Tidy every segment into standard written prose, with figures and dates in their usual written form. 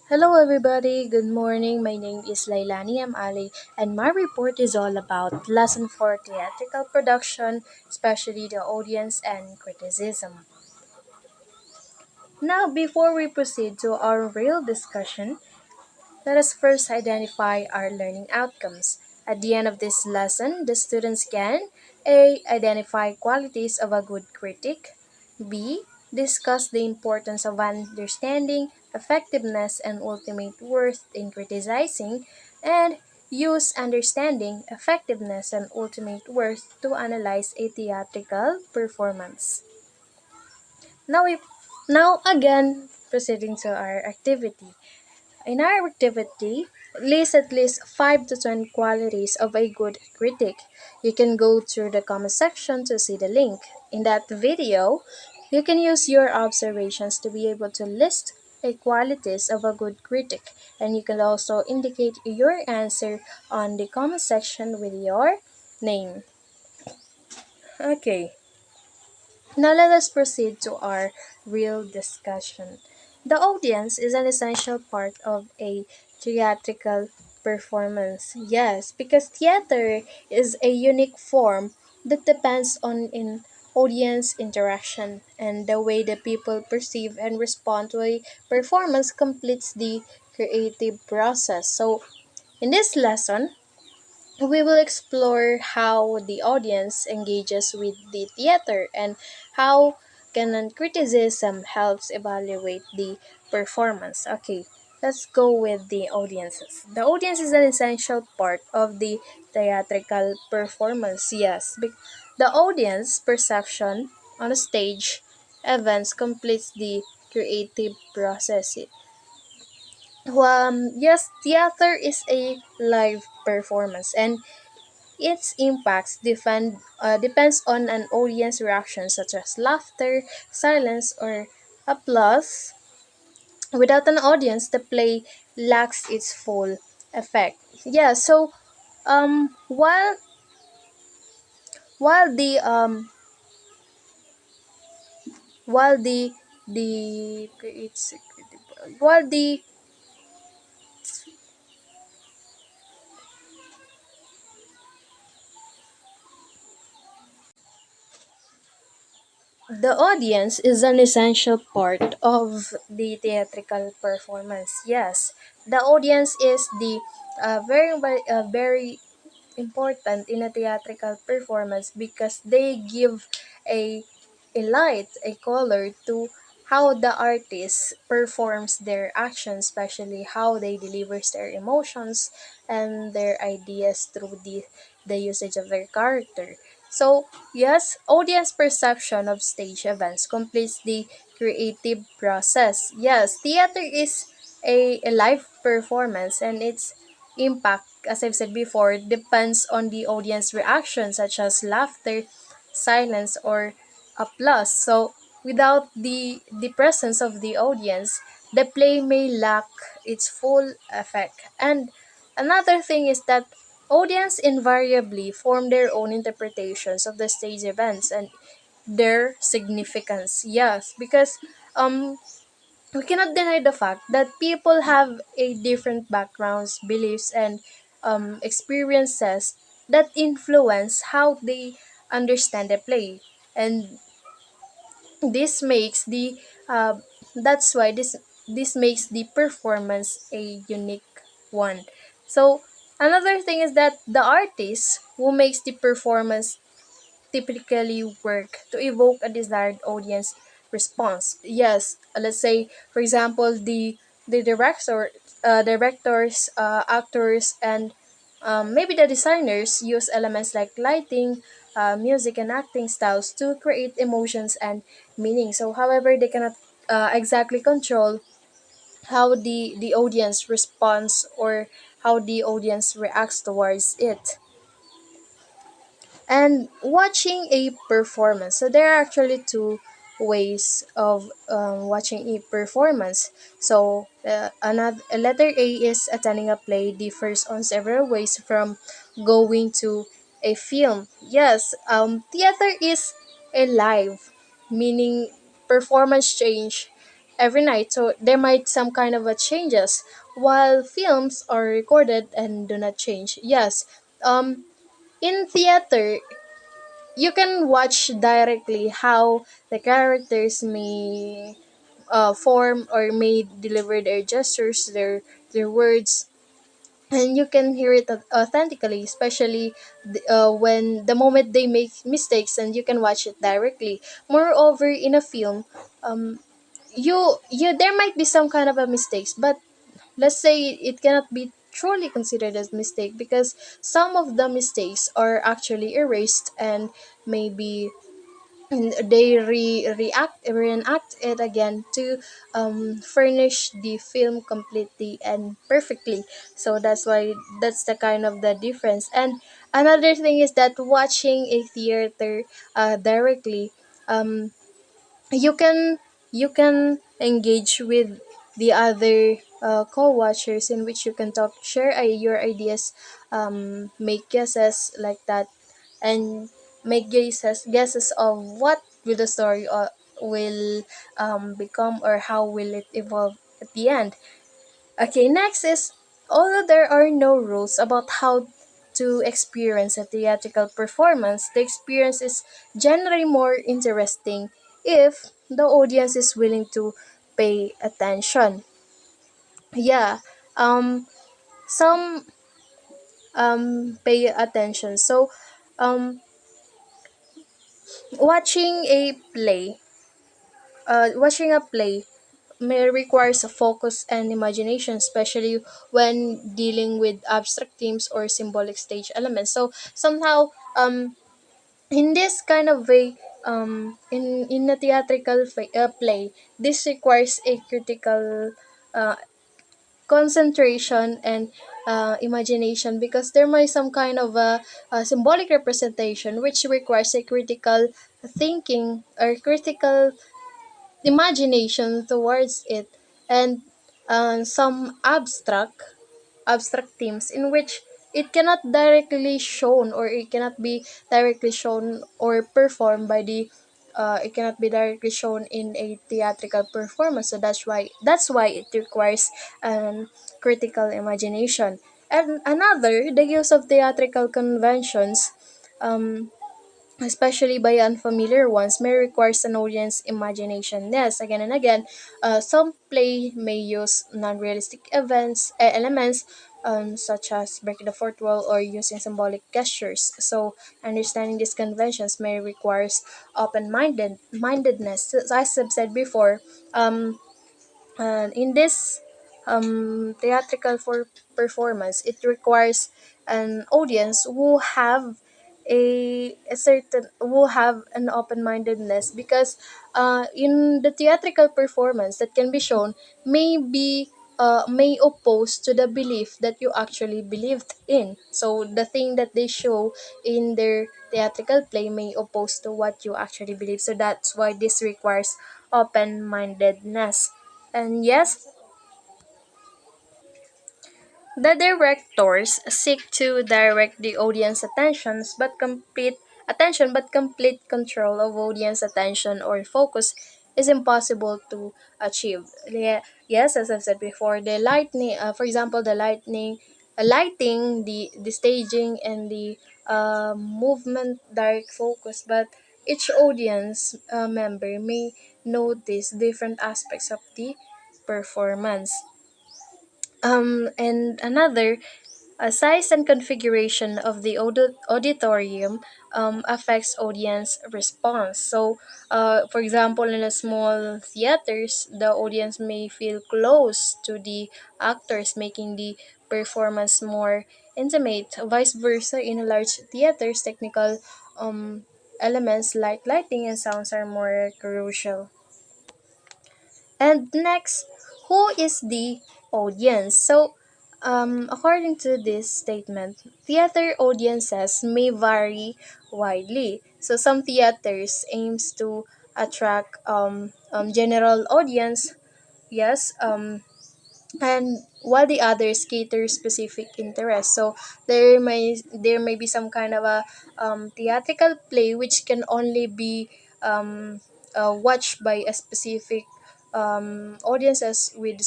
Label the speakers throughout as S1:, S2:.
S1: Hello, everybody. Good morning. My name is Lailani M. Ali, and my report is all about lesson for theatrical production, especially the audience and criticism. Now, before we proceed to our real discussion, let us first identify our learning outcomes. At the end of this lesson, the students can A. Identify qualities of a good critic, B. Discuss the importance of understanding, effectiveness, and ultimate worth in criticizing, and use understanding, effectiveness, and ultimate worth to analyze a theatrical performance. Now, we, now again, proceeding to our activity. In our activity, list at least 5 to 10 qualities of a good critic. You can go through the comment section to see the link. In that video, you can use your observations to be able to list a qualities of a good critic, and you can also indicate your answer on the comment section with your name. Okay. Now let us proceed to our real discussion. The audience is an essential part of a theatrical performance. Yes, because theater is a unique form that depends on in audience interaction, and the way the people perceive and respond to a performance completes the creative process. So in this lesson, we will explore how the audience engages with the theater and how canon criticism helps evaluate the performance. Okay, let's go with the audiences. The audience is an essential part of the theatrical performance. Yes, the audience perception on a stage events completes the creative process. Yes, theater is a live performance, and its impacts depends on an audience reaction such as laughter, silence, or applause. Without an audience, the play lacks its full effect. Yeah, so um while while the while the it's while the audience is an essential part of the theatrical performance. Yes, the audience is the very important in a theatrical performance because they give a a light, a color to how the artist performs their actions, especially how they delivers their emotions and their ideas through the usage of their character. So yes, audience perception of stage events completes the creative process. Yes, theater is a live performance, and its impact, as I've said before, depends on the audience reaction, such as laughter, silence, or applause. So, without the presence of the audience, the play may lack its full effect. And another thing is that audience invariably form their own interpretations of the stage events and their significance. Yes, because um we cannot deny the fact that people have a different backgrounds, beliefs, and experiences that influence how they understand the play, and this makes the that's why this makes the performance a unique one. So another thing is that the artist who makes the performance typically work to evoke a desired audience response. Yes, let's say for example the directors, actors, and maybe the designers use elements like lighting, music, and acting styles to create emotions and meaning. So, however, they cannot exactly control how the audience responds or how the audience reacts towards it. And watching a performance, so there are actually two ways of watching a performance. So another letter A is attending a play differs on several ways from going to a film. Yes, theater is a live, meaning performance change every night, so there might some kind of a changes, while films are recorded and do not change. Yes, in theater you can watch directly how the characters may form or may deliver their gestures, their words, and you can hear it authentically, especially when the moment they make mistakes, and you can watch it directly. Moreover, in a film, um, you there might be some kind of a mistakes, but let's say it cannot be truly considered as mistake, because some of the mistakes are actually erased, and maybe they reenact it again to furnish the film completely and perfectly. So that's why that's the kind of the difference. And another thing is that watching a theater directly, um, you can you can engage with the other co-watchers, in which you can talk, share your ideas, make guesses like that, and make guesses of what will the story will become, or how will it evolve at the end. Okay, next is, although there are no rules about how to experience a theatrical performance, the experience is generally more interesting if the audience is willing to pay attention. Yeah, some pay attention. So, um, watching a play, watching a play may requires a focus and imagination, especially when dealing with abstract themes or symbolic stage elements. So somehow, in this kind of way, in a theatrical play, this requires a critical uh, concentration and imagination, because there might some kind of a symbolic representation which requires a critical thinking or critical imagination towards it, and some abstract themes in which it cannot directly shown, or it cannot be directly shown or performed by the it cannot be directly shown in a theatrical performance. So that's why it requires critical imagination. And another, the use of theatrical conventions, um, especially by unfamiliar ones, may require an audience imagination. Yes, again and again, some play may use non-realistic elements, such as breaking the fourth wall or using symbolic gestures. So, understanding these conventions may require open-mindedness. As I've said before, um, and in this theatrical for performance, it requires an audience who have an open-mindedness, because in the theatrical performance that can be shown may oppose to the belief that you actually believed in. So the thing that they show in their theatrical play may oppose to what you actually believe. So that's why this requires open-mindedness. And yes, the directors seek to direct the audience but complete control of audience attention or focus is impossible to achieve. Yes, as I've said before, the lightning, for example, lighting, the staging, and the movement direct focus, but each audience member may notice different aspects of the performance. And another, size and configuration of the auditorium affects audience response. So, for example, in a small theaters, the audience may feel close to the actors, making the performance more intimate. Vice versa, in a large theaters, technical elements like lighting and sounds are more crucial. And next, who is the audience? So, according to this statement, theater audiences may vary widely. So, some theaters aims to attract general audience, yes, and while the others cater specific interests. So there may be some kind of a theatrical play which can only be watched by a specific audiences with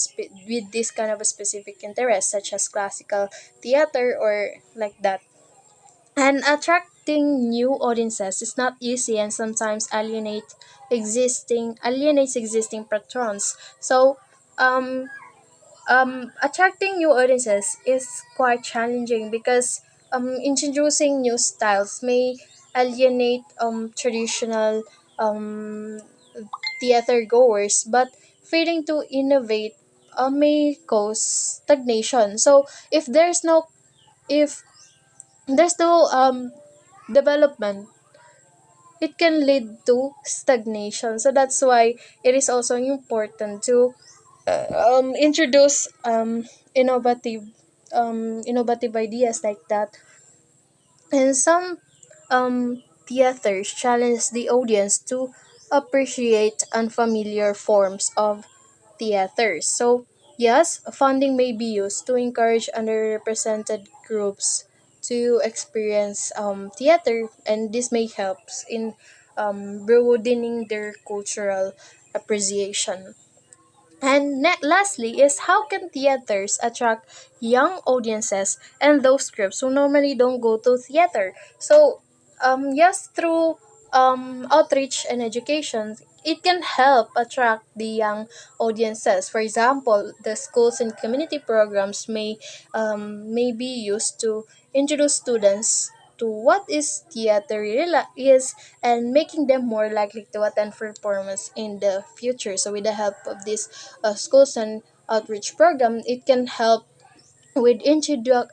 S1: this kind of a specific interest, such as classical theater or like that. And attracting new audiences is not easy and sometimes alienates existing patrons. So attracting new audiences is quite challenging because introducing new styles may alienate traditional um, theater goers, but failing to innovate may cause stagnation. So if there's no development, it can lead to stagnation. So that's why it is also important to introduce innovative ideas like that. And some theaters challenge the audience to appreciate unfamiliar forms of theater. So yes, funding may be used to encourage underrepresented groups to experience theater, and this may help in broadening their cultural appreciation. And lastly is how can theaters attract young audiences and those groups who normally don't go to theater? So, yes, through outreach and education, it can help attract the young audiences. For example, the schools and community programs may be used to introduce students to what is theater really is, and making them more likely to attend performance in the future. So with the help of this schools and outreach program, it can help with introducing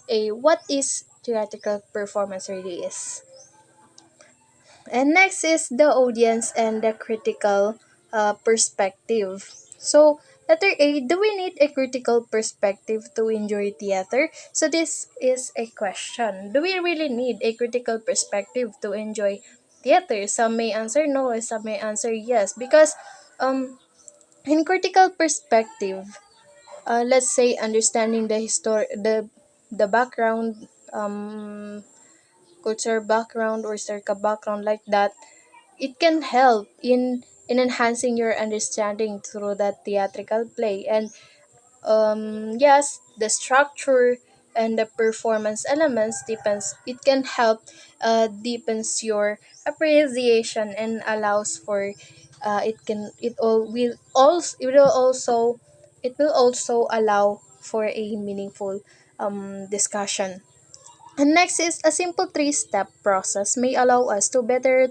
S1: a what is theatrical performance really is. And next is the audience and the critical perspective. So, letter A, do we need a critical perspective to enjoy theater? So, this is a question. Do we really need a critical perspective to enjoy theater? Some may answer no, and some may answer yes. Because in critical perspective, let's say understanding the background, culture background or circa background like that, it can help in enhancing your understanding through that theatrical play. And yes, the structure and the performance elements depends, it can help deepens your appreciation and allows for it will also allow for a meaningful discussion. And next is a simple three-step process may allow us to better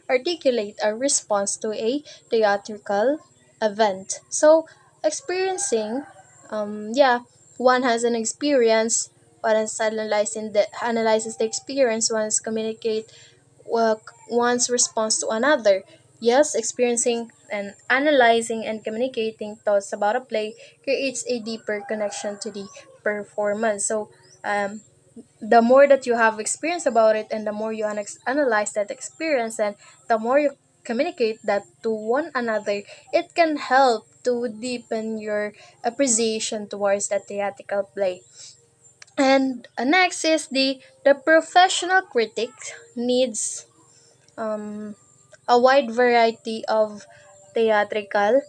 S1: articulate our response to a theatrical event. So experiencing, one has an experience, one has analyzes the experience, one is communicate one's response to another. Yes, experiencing and analyzing and communicating thoughts about a play creates a deeper connection to the performance. So um, the more that you have experience about it and the more you analyze that experience and the more you communicate that to one another, it can help to deepen your appreciation towards the theatrical play. And next is the professional critic needs um, a wide variety of theatrical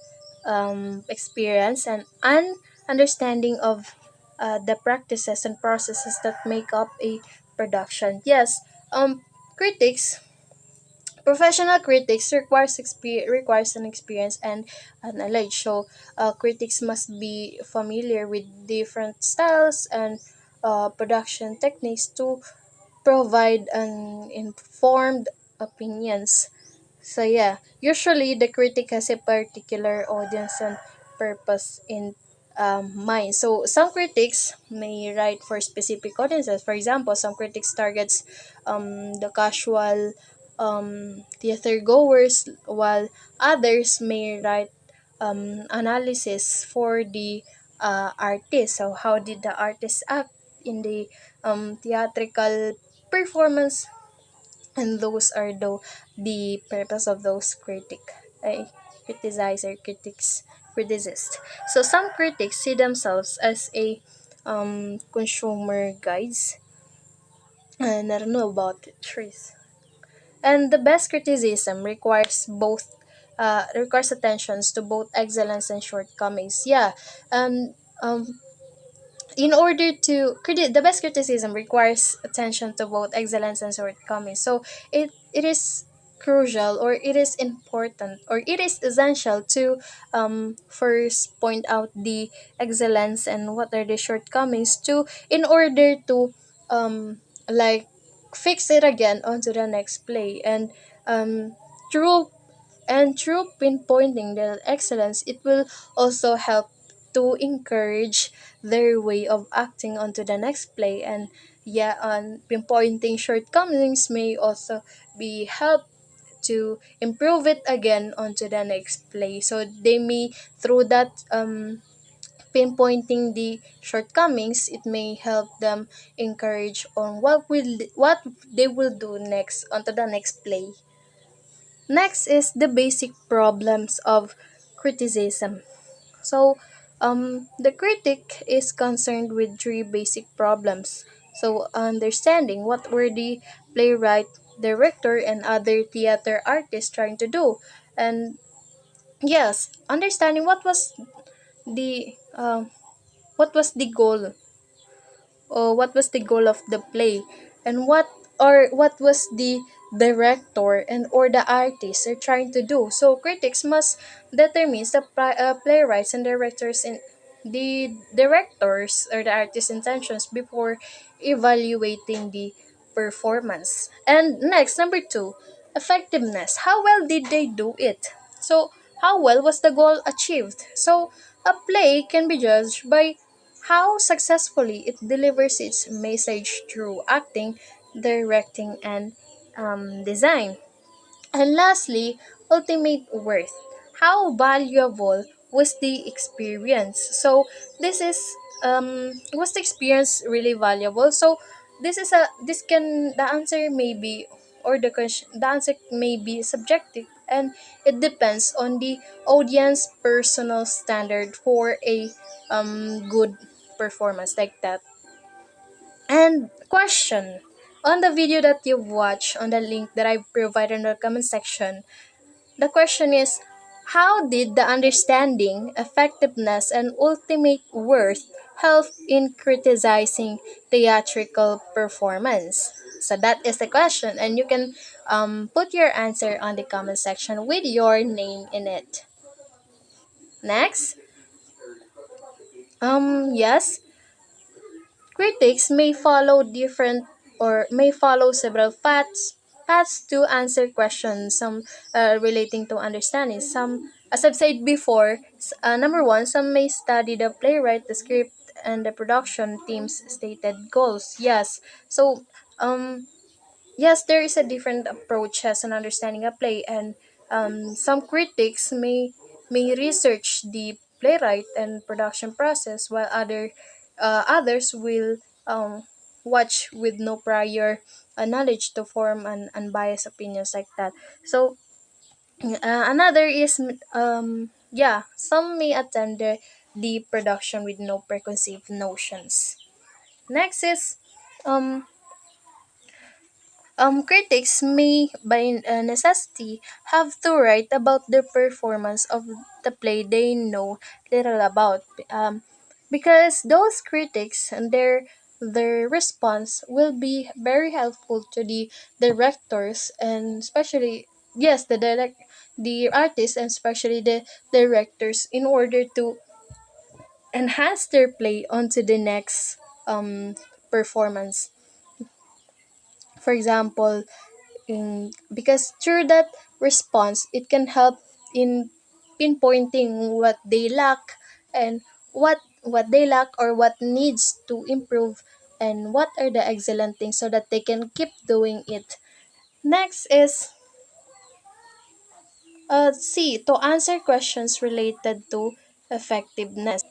S1: experience and an understanding of the practices and processes that make up a production. Yes, critics, professional critics requires an experience and a knowledge. So, critics must be familiar with different styles and production techniques to provide an informed opinions. So yeah, usually the critic has a particular audience and purpose in mind. So some critics may write for specific audiences. For example, some critics targets the casual theater goers, while others may write analysis for the artist. So how did the artist act in the theatrical performance, and those are the purpose of those criticizer critics criticist. So some critics see themselves as a consumer guides, and I don't know about the trees. And the best criticism requires both requires attentions to both excellence and shortcomings. Yeah, and in order to the best criticism requires attention to both excellence and shortcomings. So it is crucial, or it is important, or it is essential to first point out the excellence and what are the shortcomings, to in order to like fix it again onto the next play. And um through through pinpointing the excellence, it will also help to encourage their way of acting onto the next play. And yeah, on pinpointing shortcomings may also be help to improve it again onto the next play. So they may, through that pinpointing the shortcomings, it may help them encourage on what they will do next onto the next play. Next is the basic problems of criticism. So, the critic is concerned with three basic problems. So, understanding what were the playwright, director, and other theater artists trying to do, and yes, understanding the what was the goal, or what was the goal of the play, and what was the director and or the artist are trying to do. So critics must determine the playwrights and directors in the directors or the artist's intentions before evaluating the performance. And next, number two, effectiveness. How well did they do it? So how well was the goal achieved? So a play can be judged by how successfully it delivers its message through acting, directing, and design. And lastly, ultimate worth. How valuable was the experience? So this is was the experience really valuable? So this can the answer may be, or the answer may be subjective, and it depends on the audience personal standard for a good performance like that. And question, on the video that you've watched, on the link that I provided in the comment section, the question is, how did the understanding, effectiveness, and ultimate worth help in criticizing theatrical performance? So that is the question, and you can put your answer on the comment section with your name in it. Next, yes, critics may follow different or may follow several paths to answer questions, some relating to understanding. Some, as I've said before, number one, some may study the playwright, the script, and the production team's stated goals. Yes. So, yes, there is a different approach as an understanding a play, and some critics may research the playwright and production process, while others will um, watch with no prior knowledge to form an unbiased opinions like that. So another is yeah, some may attend the production with no preconceived notions. Next is um critics may, by necessity, have to write about the performance of the play they know little about, because those critics and their response will be very helpful to the directors, and especially, yes, the artists, and especially the directors, in order to enhance their play onto the next performance. For example, because through that response, it can help in pinpointing what they lack, and what they lack, or what needs to improve, and what are the excellent things, so that they can keep doing it. Next is C, to answer questions related to effectiveness.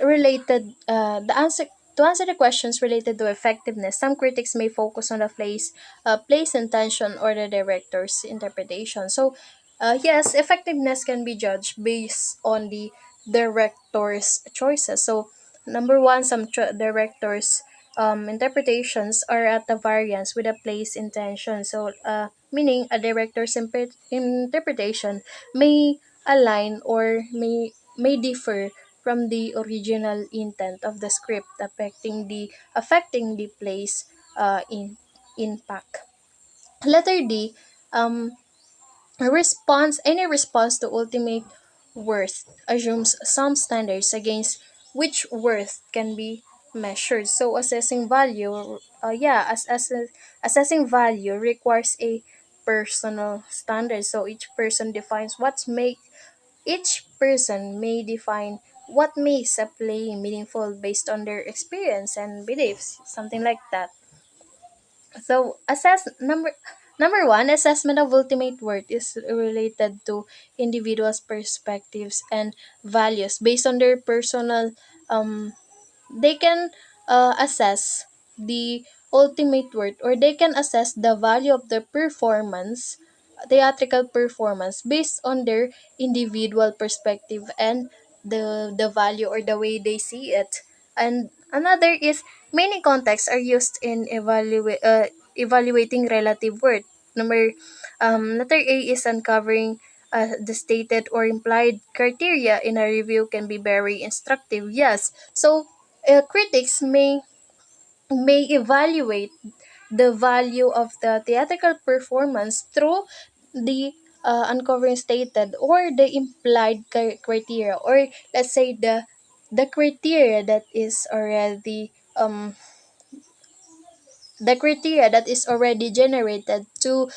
S1: Related the answer To answer the questions related to effectiveness, some critics may focus on the place intention, or the director's interpretation. So yes, effectiveness can be judged based on the director's choices. So number one, some directors interpretations are at the variance with the play's intention. So meaning a director's interpretation may align or may differ from the original intent of the script, affecting the play's in impact. Letter D, um, any response to ultimate worth assumes some standards against which worth can be measured. So assessing value, assessing value requires a personal standard. So each person may define what makes a play meaningful based on their experience and beliefs, something like that. So number one, assessment of ultimate worth is related to individuals' perspectives and values based on their personal. They can assess the ultimate worth, or they can assess the value of the theatrical performance based on their individual perspective and the value or the way they see it. And another is many contexts are used in evaluating relative worth. Letter A is uncovering the stated or implied criteria in a review can be very instructive. Yes, so critics may evaluate the value of the theatrical performance through the uncovering stated or the implied criteria, or let's say the criteria that is already generated to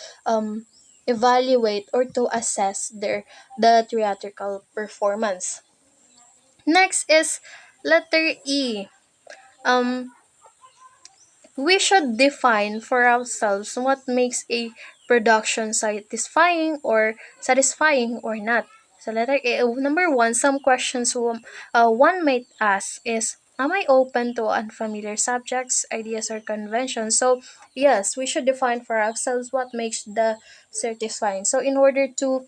S1: evaluate or to assess the theatrical performance. Next is letter E. Um, we should define for ourselves what makes a production satisfying or not. So letter A, number one, some questions one might ask is, am I open to unfamiliar subjects, ideas, or conventions? So yes, we should define for ourselves what makes the satisfying. So in order to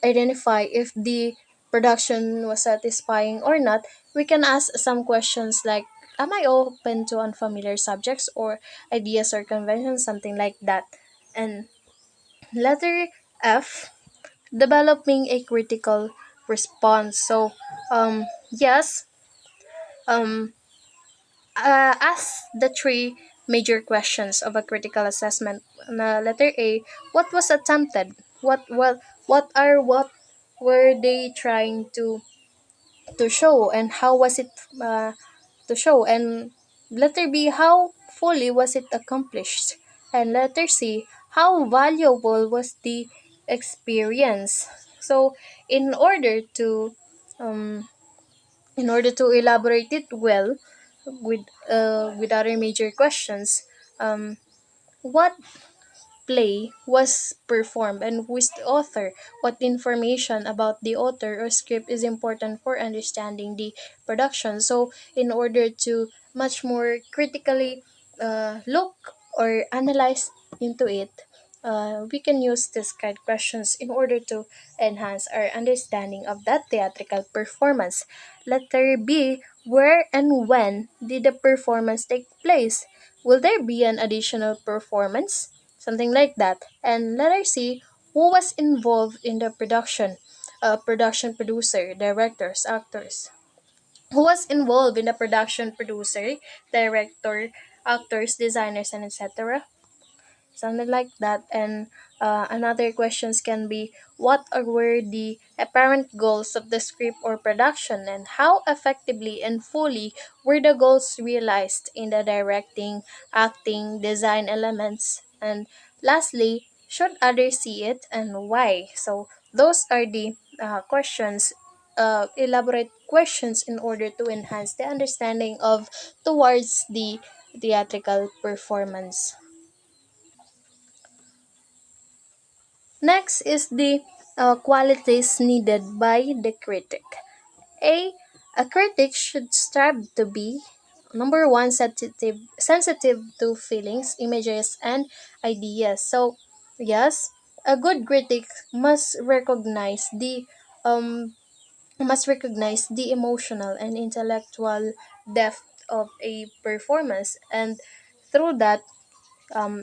S1: identify if the production was satisfying or not, we can ask some questions like, am I open to unfamiliar subjects or ideas or conventions, something like that. And letter F, developing a critical response. So yes, um ask the three major questions of a critical assessment. Letter A, what was attempted? What were they trying to show, and how was it to show? And letter B, how fully was it accomplished? And letter C, how valuable was the experience? So in order to um, elaborate it well with other major questions, um, what play was performed and who is the author, what information about the author or script is important for understanding the production. So in order to much more critically look or analyze into it, we can use this kind of questions in order to enhance our understanding of that theatrical performance. Letter B, where and when did the performance take place? Will there be an additional performance? Something like that. And letter C, who was involved in the production? Production producer, directors, actors. Who was involved in the production producer, director, actors, designers, and etc.? Something like that. And another questions can be, were the apparent goals of the script or production, and how effectively and fully were the goals realized in the directing, acting, design elements? And lastly, should others see it and why? So those are the questions, elaborate questions in order to enhance the understanding of towards the theatrical performance. Next is the qualities needed by the critic. A. A critic should strive to be, number one, sensitive to feelings, images, and ideas. So, yes, a good critic um, must recognize the emotional and intellectual depth of a performance, and through that,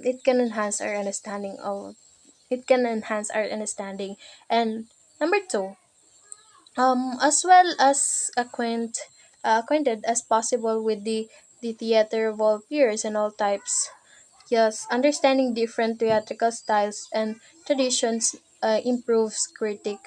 S1: it can enhance our understanding of it can enhance our understanding. And number two, as well as acquainted as possible with the theater of all peers and all types. Yes, understanding different theatrical styles and traditions improves critic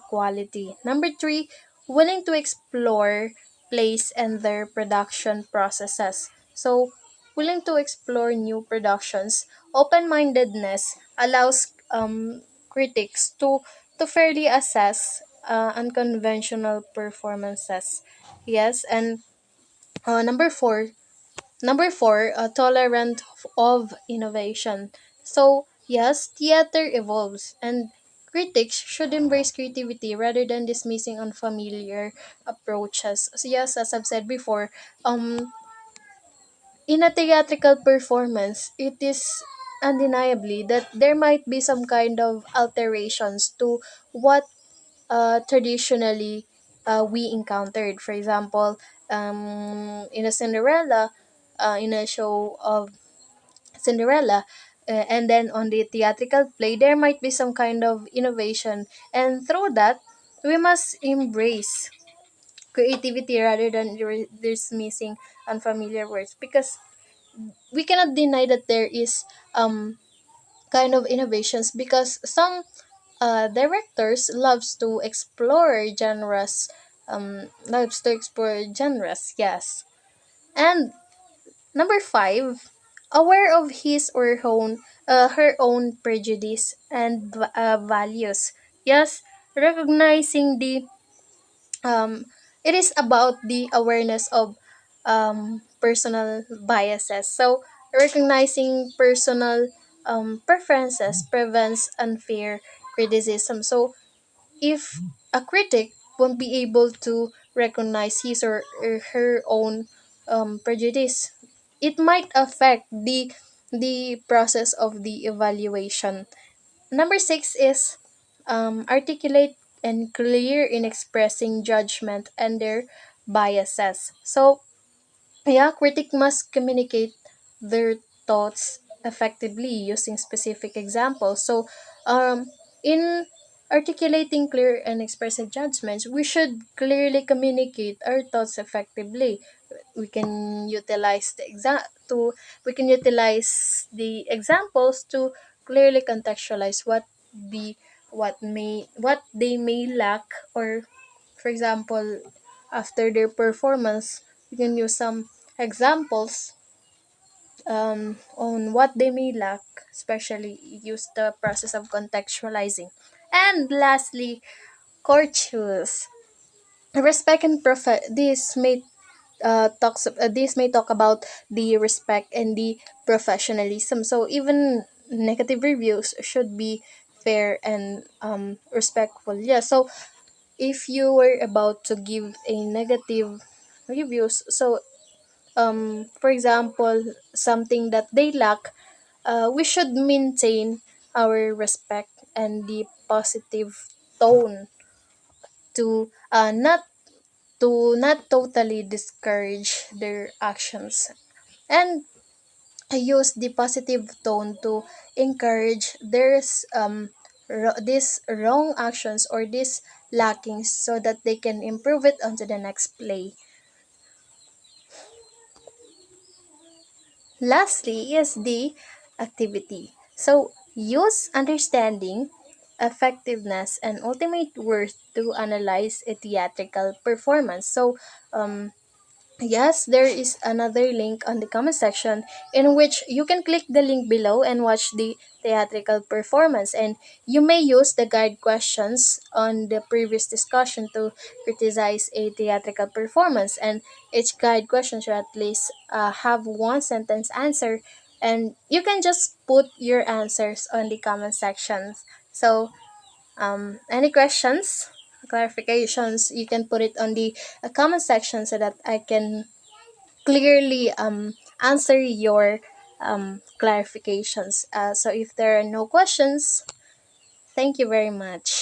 S1: quality. Number three, willing to explore plays and their production processes. So, willing to explore new productions. Open-mindedness allows critics to fairly assess unconventional performances. Yes, and number four, tolerant of innovation. So, yes, theater evolves, and critics should embrace creativity rather than dismissing unfamiliar approaches. So, yes, as I've said before, um, in a theatrical performance, it is undeniably that there might be some kind of alterations to what traditionally we encountered. For example, in a Cinderella, in a show of Cinderella, and then on the theatrical play, there might be some kind of innovation, and through that, we must embrace creativity rather than dismissing unfamiliar words, because we cannot deny that there is kind of innovations, because some directors loves to explore genres, yes. And number five, aware of his or her own prejudice and values. Yes, recognizing the it is about the awareness of personal biases. So recognizing personal preferences prevents unfair criticism. So if a critic won't be able to recognize his or her own prejudice, it might affect the process of the evaluation. Number six is articulate and clear in expressing judgment and their biases. So yeah, critic must communicate their thoughts effectively using specific examples. So, in articulating clear and expressive judgments, we should clearly communicate our thoughts effectively. We can utilize we can utilize the examples to clearly contextualize what they may lack, or for example, after their performance, you can use some examples on what they may lack, especially use the process of contextualizing. And lastly, courteous. Respect and this may talk about the respect and the professionalism. So even negative reviews should be fair and respectful. Yeah. So if you were about to give a negative reviews, so for example, something that they lack, we should maintain our respect and the positive tone to not totally discourage their actions, and use the positive tone to encourage these wrong actions or these lackings, so that they can improve it onto the next play. Lastly is the activity. So use understanding, effectiveness, and ultimate worth to analyze a theatrical performance. So yes, there is another link on the comment section in which you can click the link below and watch the theatrical performance. And you may use the guide questions on the previous discussion to criticize a theatrical performance. And each guide question should at least have one sentence answer. And you can just put your answers on the comment sections. So, any questions, clarifications, you can put it on the comment section so that I can clearly answer your clarifications. So if there are no questions, thank you very much.